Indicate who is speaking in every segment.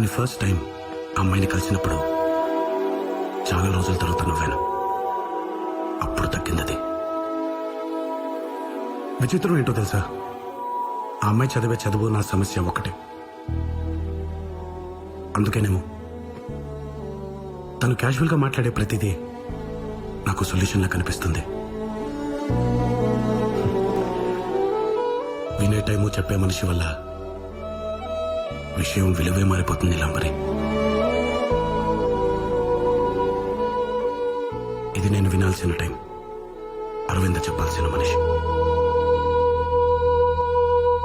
Speaker 1: కానీ first time అమ్మాయిని కలిసినప్పుడు చాలా రోజుల తర్వాత నవ్వాను. అప్పుడు తగ్గిందది. విచిత్రం ఏంటో తెలుసా, ఆ అమ్మాయి చదివే చదువు నా సమస్య ఒకటే. అందుకేనేమో తను క్యాజువల్ గా మాట్లాడే ప్రతిదీ నాకు సొల్యూషన్ లా కనిపిస్తుంది. వినే టైము చెప్పే మనిషి వల్ల విషయం విలువే మారిపోతుంది. ఇలా మరి ఇది నేను వినాల్సిన టైం, అరవింద చెప్పాల్సిన మనిషి.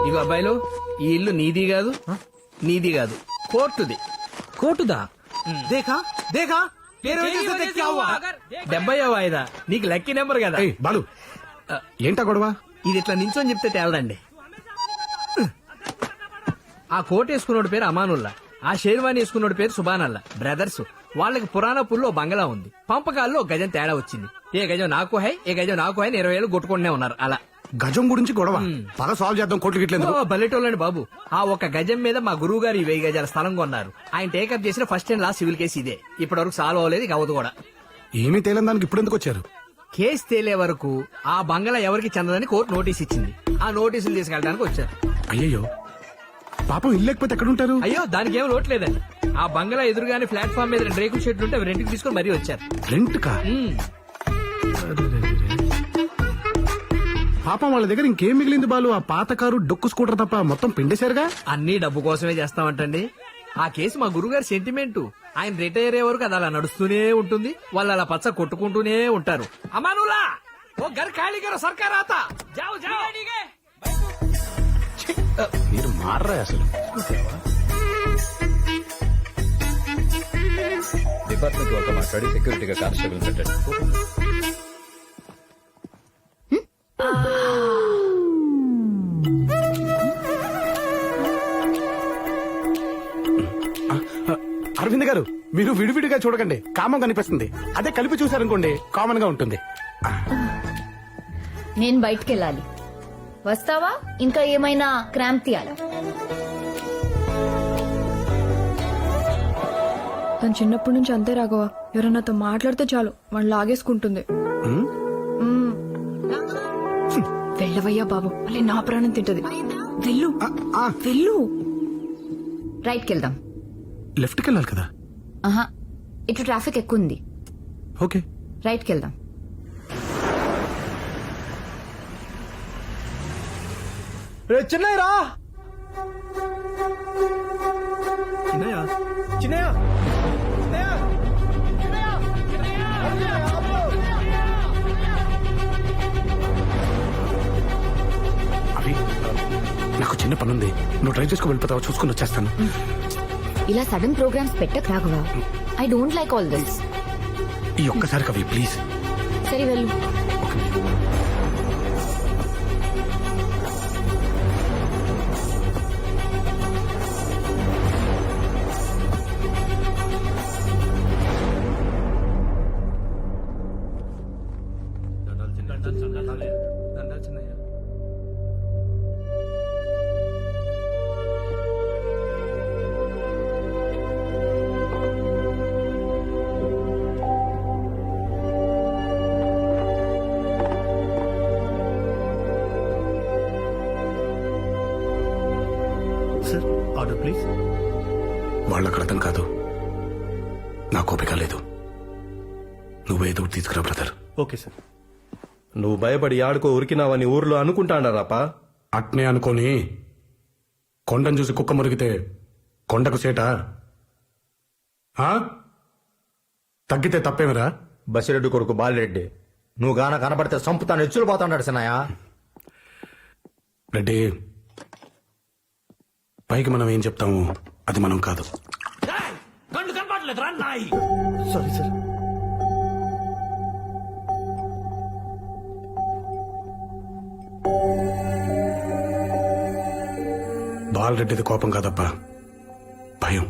Speaker 2: ఇగో అబ్బాయిలు, ఈ ఇల్లు నీది కాదు, నీది కాదు, కోర్టుది.
Speaker 3: కోటుదా?
Speaker 2: దేఖా దేఖా 70వ వాయిదా. నీకు లక్కీ నెంబర్ కదా.
Speaker 1: ఏయ్ బాలు, ఏంటా గొడవ?
Speaker 2: ఇది ఇట్లా నించొని చెప్తే తేలదండి. ఆ కోట్ వేసుకున్నోడి పేరు అమానుల్లా, ఆ షేర్వాణి వేసుకున్నోడి పేరు సుబానల్లా. బ్రదర్స్. వాళ్ళకి పురాణపూర్లో బంగళా ఉంది. పంపకాల్లో ఒక గజం తేడా వచ్చింది. ఏ గజం నాకు హై, ఏ గజం నాకు హై 20 ఏళ్ళు కొట్టుకుంటూనే ఉన్నారు. అలా
Speaker 1: గజం గురించి గొడవ పద సాల్వ్ చేద్దాం. కోట్లు గిట్లేదు.
Speaker 2: బల్లెటోళ్ళండి బాబు. ఆ ఒక గజం మీద మా గురువు గారు 1000 గజాల స్థలం కొన్నారు. ఆయన టేకప్ చేసిన first and last civil case ఇదే. ఇప్పటి వరకు సాల్వ్ అవ్వలేదు, ఇక అవ్వదు కూడా.
Speaker 1: ఏమీ తేలని దానికి ఇప్పుడు ఎందుకు వచ్చారు?
Speaker 2: కేసు తేలే వరకు ఆ బంగళా ఎవరికి చెందదని కోర్టు నోటీస్ ఇచ్చింది. ఆ నోటీసులు తీసుకెళ్ళడానికి వచ్చారు.
Speaker 1: అయ్యయ్యో, పాపం ఇల్లు లేకపోతే ఎక్కడుంటారు?
Speaker 2: అయ్యో, దానికి ఏం లోట్లేదండి. ఆ బంగళా ఎదురుగానే ప్లాట్ఫామ్ మీద 2 రేకుల షెడ్లు ఉంటే అవి రెంట్కి తీసుకొని మరీ వచ్చారు.
Speaker 1: రెంట్ కా? పాపం వాళ్ళ దగ్గర ఇంకేం మిగిలింది బాలు? ఆ పాత కారు, డొక్కు స్కూటర్ తప్ప మొత్తం పిండేశారుగా.
Speaker 2: అన్ని డబ్బు కోసమే చేస్తామంటండి. ఆ కేసు మా గురుగారి సెంటిమెంట్. ఆయన రిటైర్ అయ్యే వరకు అది అలా నడుస్తూనే ఉంటుంది. వాళ్ళు అలా పచ్చ కొట్టుకుంటూనే ఉంటారు. అమానులా ఓ గర్ ఖాళీ కరో సర్కార్ ఆతా జాओ జాओ.
Speaker 1: మీరు మారరా అసలు.
Speaker 4: డిపార్ట్మెంట్ వాళ్ళతో మాట్లాడి సెక్యూరిటీగా కానిస్టేబుల్ పెట్టండి.
Speaker 1: అరవింద్ గారు, మీరు విడివిడిగా చూడకండి, కామం కనిపిస్తుంది. అదే కలిపి చూసారనుకోండి, కామన్ గా ఉంటుంది.
Speaker 5: నేను బయటికెళ్ళాలి. వస్తావా? ఇంకా ఏమైనా క్రాంప్ తీయాలా?
Speaker 6: తను చిన్నప్పటి నుంచి అంతే రాఘవ. ఎవరన్నాతో మాట్లాడితే చాలు వాళ్ళు లాగేసుకుంటుంది. వెళ్ళవయ్యా బాబు, మళ్ళీ నా ప్రాణం తింటది. వెళ్ళు వెళ్ళు.
Speaker 5: రైట్ కెళ్దాం.
Speaker 1: లెఫ్ట్కి వెళ్ళాలి కదా.
Speaker 5: ఆహా, ఇటు ట్రాఫిక్ ఎక్కువ ఉంది.
Speaker 1: Okay,
Speaker 5: right కెళ్దాం.
Speaker 3: చిన్నయ్య రా. చిన్నయ్య చిన్నయ్య
Speaker 1: అవి నాకు చిన్న పనుంది, నువ్వు డ్రైవ్ చేసుకుని వెళ్ళిపోతావా? చూసుకుని వచ్చేస్తాను.
Speaker 5: ఇలా సడన్ ప్రోగ్రామ్స్ పెట్టక Raghava. I don't like all this.
Speaker 1: ఈ ఒక్కసారి కవి ప్లీజ్.
Speaker 5: సరే వెళ్ళు.
Speaker 3: Sir, order please.
Speaker 1: వాళ్ళకు అర్థం కాదు, నాకు ఓపిక లేదు. నువ్వేదో తీసుకురా బ్రదర్.
Speaker 3: Okay sir. నువ్వు భయపడి ఆడుకో ఉరికినావని ఊర్లో అనుకుంటాడారాపా?
Speaker 1: అట్నే అనుకోని కొండను చూసి కుక్క మురిగితే కొండకు సేట తగ్గితే తప్పేమిరా?
Speaker 4: బసిరెడ్డి కొడుకు బాలిరెడ్డి, నువ్వు గాన కనబడితే సంపుతాను ఎచ్చులు పోతాడు సినాయా.
Speaker 1: రెడ్డి, పైకి మనం ఏం చెప్తాము అది మనం కాదు.
Speaker 3: Sorry sir.
Speaker 1: బాలరెడ్డిది కోపం కాదప్పా, భయం.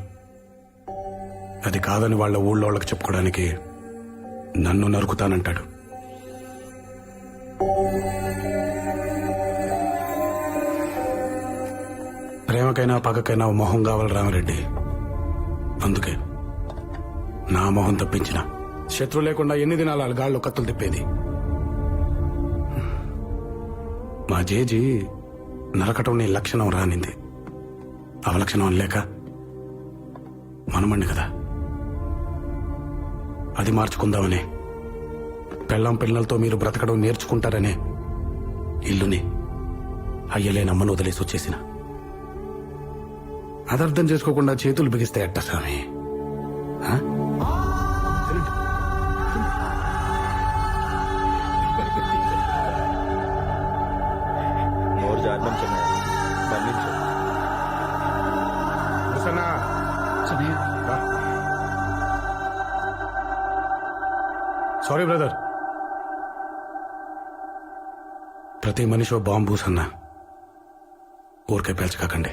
Speaker 1: అది కాదని వాళ్ళ ఊళ్ళో వాళ్ళకి చెప్పుకోవడానికి నన్ను నరుకుతానంటాడు. ప్రేమకైనా పగకైనా ఓ మొహం కావాలి రామరెడ్డి. అందుకే నా మొహం తప్పించిన శత్రు లేకుండా ఎన్ని దినాలు వాళ్ళ గాళ్ళు కత్తులు తిప్పేది. మా జేజీ నరకటం నీ లక్షణం రానింది. అవలక్షణం లేక మనమండి కదా, అది మార్చుకుందామనే పెళ్ళాం పిల్లలతో మీరు బ్రతకడం నేర్చుకుంటారనే ఇల్లుని అయ్యలేని అమ్మను వదిలేసి వచ్చేసిన. అదర్థం చేసుకోకుండా చేతులు బిగిస్తే ఎట్ట స్వామి? ఆ?
Speaker 4: నోరు జాడడం చిన్నయ్య బంధించు.
Speaker 1: కూసన్నా. రా. Sorry brother. ప్రతి మనిషి ఓ బాంబు సన్నా, ఊరికే పేల్చకాకండి.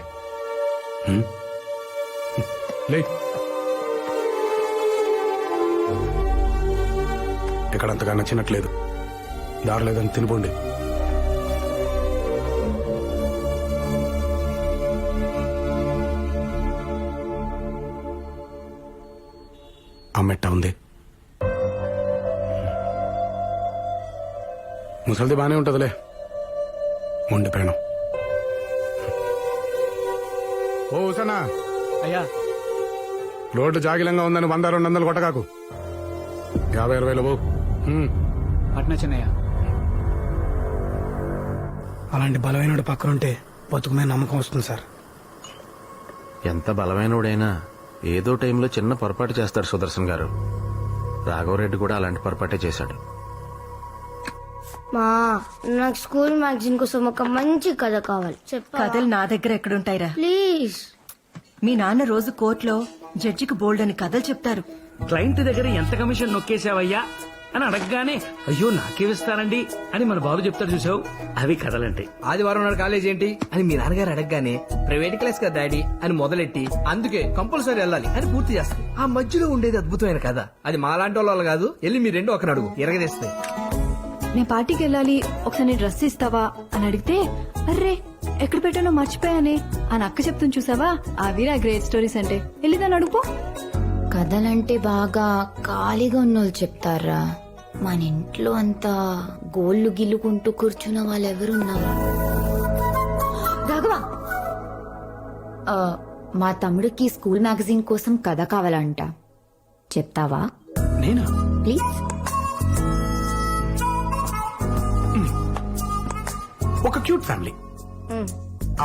Speaker 1: లే, ఇక్కడంతగా నచ్చినట్లేదు, దారలేదని తినిపోండి. అమ్మెట్ట ఉంది. ముసలిది బానే ఉంటదిలే, మొండి ప్రాణం. ఓ ఉసనా,
Speaker 2: అయ్యా
Speaker 1: రోడ్డు జాగిలంగా ఉందని 100-200 కొట్టకాకు. 50-60 బో.
Speaker 2: పట్న చిన్నయ్య.
Speaker 7: అలాంటి బలమైన పక్కనుంటే బతుకు మీద నమ్మకం వస్తుంది సార్.
Speaker 3: ఎంత బలమైనోడైనా ఏదో టైంలో చిన్న పొరపాటు చేస్తాడు సుదర్శన్ గారు. రాఘవరెడ్డి కూడా అలాంటి పొరపాటే చేశాడు.
Speaker 8: మా నాకు స్కూల్ మ్యాగజైన్ కోసం ఒక మంచి కథ కావాలి.
Speaker 9: కథలు నా దగ్గర ఎక్కడుంటాయిరా?
Speaker 8: ప్లీజ్.
Speaker 9: మీ నాన్న రోజు కోర్టులో జడ్జికి బోల్డ్ అని కథలు చెప్తారు.
Speaker 2: క్లయింట్ దగ్గర ఎంత కమిషన్ నొక్కేసావయ్యా అని అడగగానే అయ్యో నాకేమిస్తానండి అని మన బాబు చెప్తారు చూసావు, అవి కథలంటే. ఆదివారం నాడు కాలేజ్ ఏంటి అని మీ నాన్నగారు అడగగానే ప్రైవేట్ క్లాస్ కదా డాడీ అని మొదలెట్టి అందుకే కంపల్సరీ వెళ్ళాలి అని పూర్తి చేస్తాం. ఆ మధ్యలో ఉండేది అద్భుతమైన కథ. అది మాలాంటి వాళ్ళు కాదు, వెళ్ళి మీ రెండో ఒకరు అడుగు ఎరగదేస్తాయి.
Speaker 6: నేను పార్టీకి వెళ్ళాలి, ఒకసారి డ్రెస్ ఇస్తావా అని అడిగితే అర్రే ఎక్కడ పెట్టానో మర్చిపోయానే అని అక్క చెప్తుంది చూసావా, అవిరా గ్రేట్ స్టోరీస్ అంటే. వెళ్ళిదాన్ని అడుగు.
Speaker 5: కథలంటే బాగా ఖాళీగా ఉన్నోళ్ళు చెప్తారా, మన ఇంట్లో అంతా గోళ్లు గిల్లుకుంటూ కూర్చున్న వాళ్ళు ఎవరున్నారు? రాఘవ, మా తమ్ముడికి స్కూల్ మ్యాగజైన్ కోసం కథ కావాలంట, చెప్తావా?
Speaker 1: నేనా?
Speaker 5: ప్లీజ్.
Speaker 1: ఒక క్యూట్ ఫ్యామిలీ,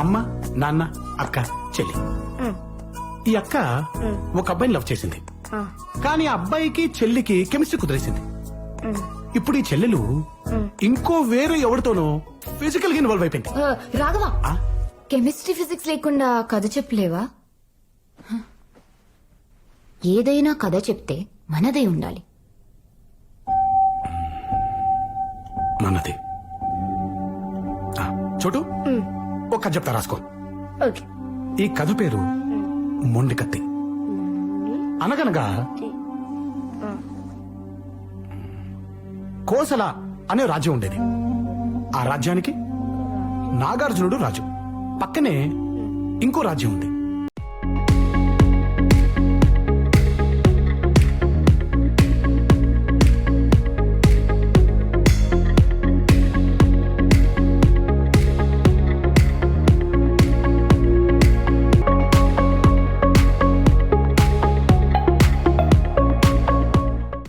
Speaker 1: అమ్మ నాన్న అక్క చెల్లి. ఈ అక్క ఒక అబ్బాయిని లవ్ చేసింది, కానీ ఆ అబ్బాయికి చెల్లికి కెమిస్ట్రీ కుదిరేసింది. ఇప్పుడు ఈ చెల్లెలు ఇంకో వేరే ఎవరితోనో ఫిజికల్ గా ఇన్వాల్వ్ అయిపోయింది.
Speaker 5: రాఘవ,
Speaker 1: ఆ?
Speaker 5: కెమిస్ట్రీ ఫిజిక్స్ లేకుండా కథ చెప్పలేవా? ఏదైనా కథ చెప్తే మనదే ఉండాలి.
Speaker 1: మనది. చోటు, ఒక కథ చెప్తా, రాసుకో.
Speaker 8: ఓకే.
Speaker 1: ఈ కథ పేరు మొండి కత్తి. అనగనగా కోసల అనే రాజ్యం ఉండేది. ఆ రాజ్యానికి నాగార్జునుడు రాజు. పక్కనే ఇంకో రాజ్యం ఉంది.